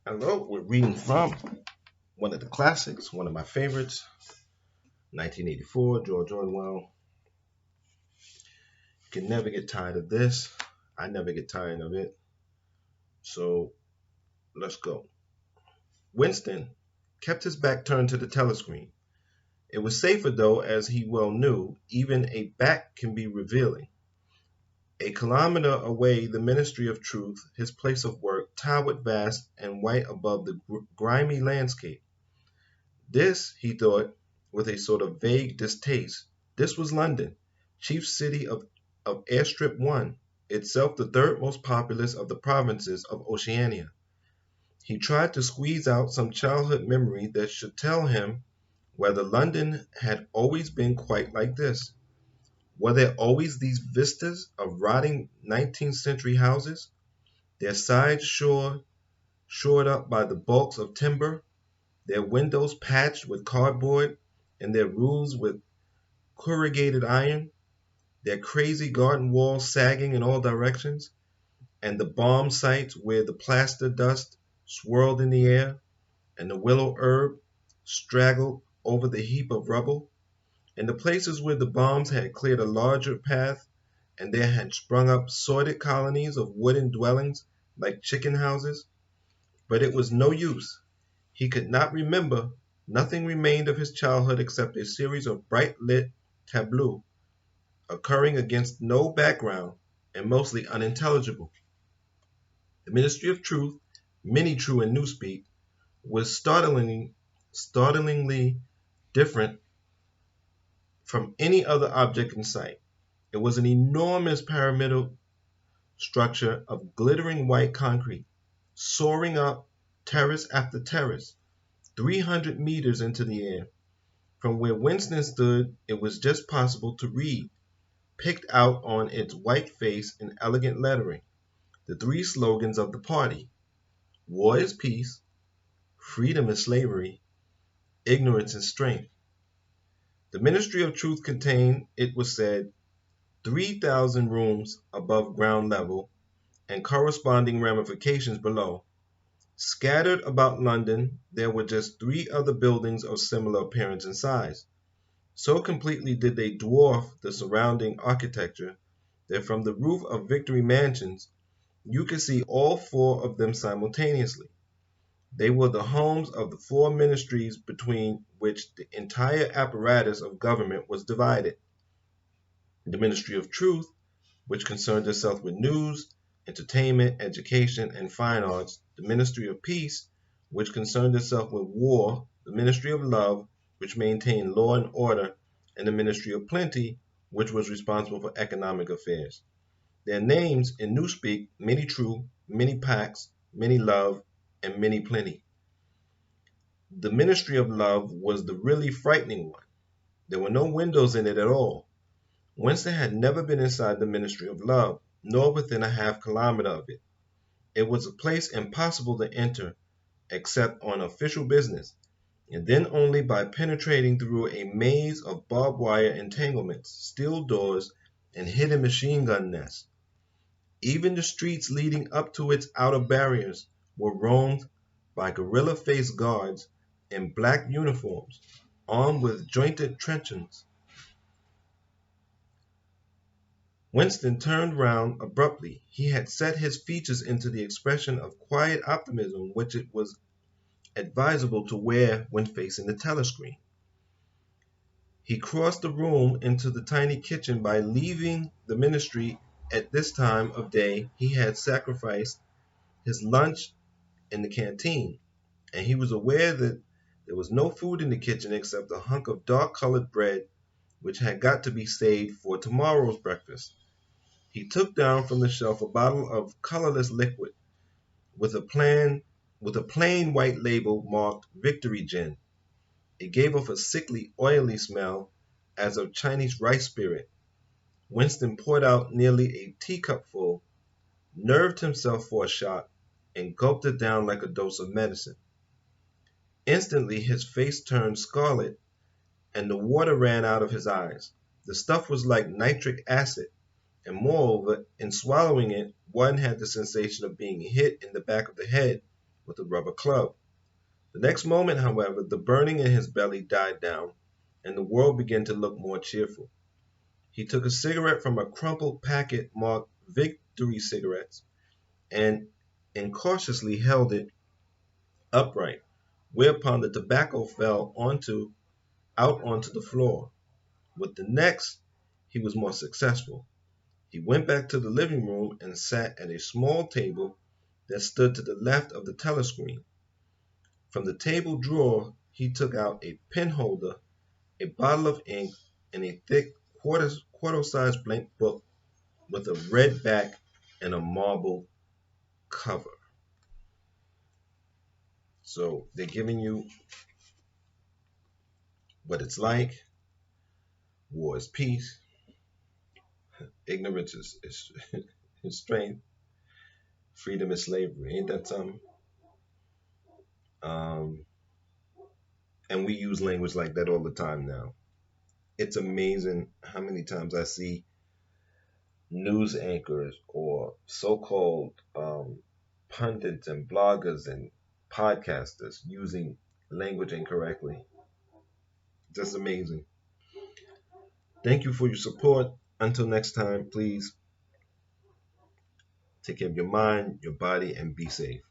Hello, we're reading from one of the classics, one of my favorites, 1984, George Orwell. You can never get tired of this. I never get tired of it. So let's go. Winston kept his back turned to the telescreen. It was safer, though, as he well knew, even a back can be revealing. A kilometer away, the Ministry of Truth, his place of work, towered vast and white above the grimy landscape. This, he thought, with a sort of vague distaste, this was London, chief city of Airstrip 1, itself the third most populous of the provinces of Oceania. He tried to squeeze out some childhood memory that should tell him whether London had always been quite like this. Were there always these vistas of rotting 19th century houses, their sides shored up by the bulks of timber, their windows patched with cardboard, and their roofs with corrugated iron, their crazy garden walls sagging in all directions, and the bomb sites where the plaster dust swirled in the air, and the willow herb straggled over the heap of rubble, and the places where the bombs had cleared a larger path, and there had sprung up sordid colonies of wooden dwellings like chicken houses. But it was no use. He could not remember. Nothing remained of his childhood except a series of bright lit tableaux occurring against no background and mostly unintelligible. The Ministry of Truth, many true in Newspeak, was startlingly different from any other object in sight. It was an enormous pyramidal structure of glittering white concrete, soaring up terrace after terrace, 300 meters into the air. From where Winston stood, it was just possible to read, picked out on its white face in elegant lettering, the three slogans of the party: war is peace, freedom is slavery, ignorance is strength. The Ministry of Truth contained, it was said, 3,000 rooms above ground level and corresponding ramifications below. Scattered about London, there were just three other buildings of similar appearance and size. So completely did they dwarf the surrounding architecture that from the roof of Victory Mansions you could see all four of them simultaneously. They were the homes of the four ministries between which the entire apparatus of government was divided. The Ministry of Truth, which concerned itself with news, entertainment, education, and fine arts; the Ministry of Peace, which concerned itself with war; the Ministry of Love, which maintained law and order; and the Ministry of Plenty, which was responsible for economic affairs. Their names in Newspeak: Many True, Many Pax, Many Love, and Many Plenty. The Ministry of Love was the really frightening one. There were no windows in it at all. Winston had never been inside the Ministry of Love, nor within a half-kilometer of it. It was a place impossible to enter except on official business, and then only by penetrating through a maze of barbed wire entanglements, steel doors, and hidden machine-gun nests. Even the streets leading up to its outer barriers were roamed by gorilla-faced guards in black uniforms, armed with jointed truncheons. Winston turned round abruptly. He had set his features into the expression of quiet optimism which it was advisable to wear when facing the telescreen. He crossed the room into the tiny kitchen. By leaving the ministry at this time of day, he had sacrificed his lunch in the canteen, and he was aware that there was no food in the kitchen except a hunk of dark-colored bread which had got to be saved for tomorrow's breakfast. He took down from the shelf a bottle of colorless liquid with a plain white label marked Victory Gin. It gave off a sickly, oily smell as of Chinese rice spirit. Winston poured out nearly a teacupful, nerved himself for a shot, and gulped it down like a dose of medicine. Instantly his face turned scarlet and the water ran out of his eyes. The stuff was like nitric acid, and moreover, in swallowing it, one had the sensation of being hit in the back of the head with a rubber club. The next moment, however, the burning in his belly died down, and the world began to look more cheerful. He took a cigarette from a crumpled packet marked Victory Cigarettes and incautiously held it upright, whereupon the tobacco fell out onto the floor. With the next, he was more successful. He went back to the living room and sat at a small table that stood to the left of the telescreen. From the table drawer, he took out a pen holder, a bottle of ink, and a thick quarter-sized blank book with a red back and a marble cover. So they're giving you what it's like. War is peace. Ignorance is strength. Freedom is slavery. Ain't that something? Um, and we use language like that all the time now. It's amazing how many times I see news anchors or so-called pundits and bloggers and podcasters using language incorrectly. Just amazing. Thank you for your support. Until next time, please take care of your mind, your body, and be safe.